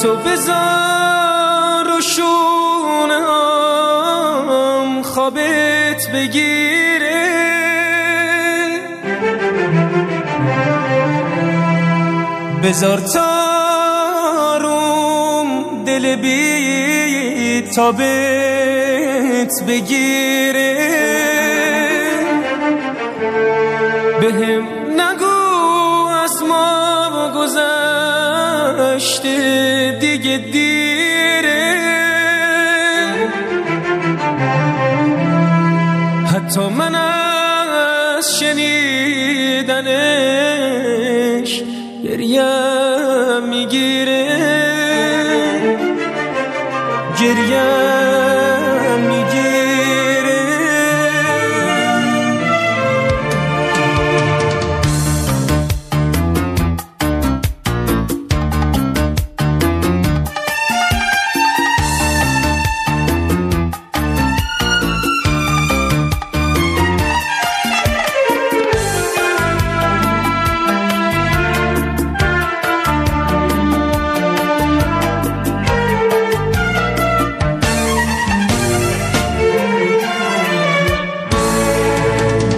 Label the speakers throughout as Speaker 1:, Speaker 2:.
Speaker 1: تو بذار و شونم خوابت بگیره، بذار تاروم دل بی تابت بگیره، بهم نگو از ما گذشته دیگه دیره، حتی من از شنیدنش گریم میگیره، گریم میگیره.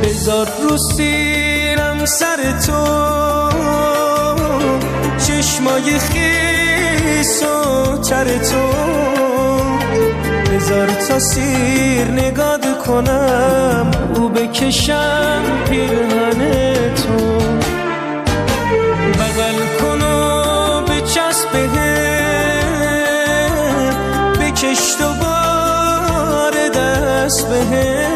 Speaker 1: بذار رو سیرم سر تو چشمای خیس و تر تو، بذار تا سیر نگاه کنم او بکشم پیرهن تو، بغل کن و بچسب بهم، بکش دوباره دست بهم،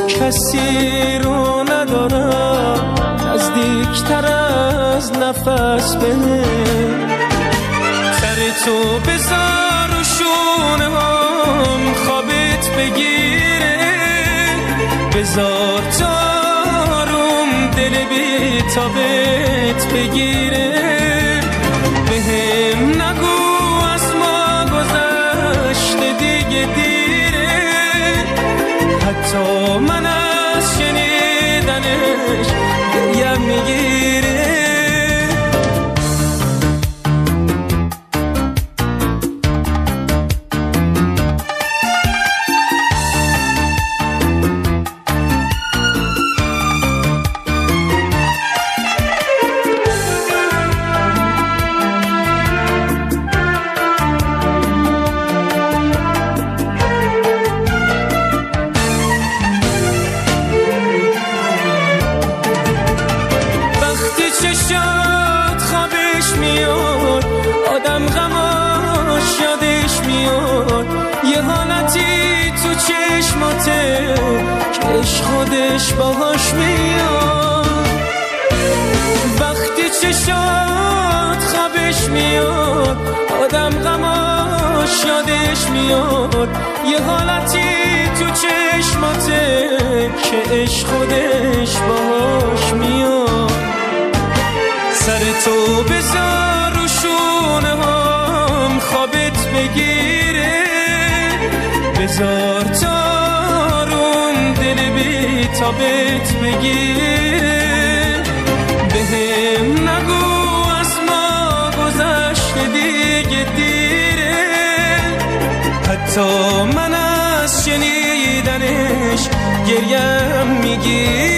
Speaker 1: کسی رو ندارم نزدیکتر از نفس بهم، سر تو بذار و شونه هم خوابت بگیره، بذار تاروم دل بی تابت بگیره، بهم نگو از ما گذشته دیگه دیره، حتی من از شنیدنش گریم میگیره. چشات خوابش میاد، آدم غماش یادش میاد، یه حالتی تو چشماته که عشق خودش باهاش میاد، وقتی چشات خوابش میاد، آدم غماش یادش میاد، یه حالتی تو چشماته که عشق خودش باهاش میاد، سر تو بذار و شونه هم خوابت بگیره، بذار تاروم دل بی تابت بگیره، بهم نگو از ما گذشته دیگه دیره، حتی من از شنیدنش گریم میگیره.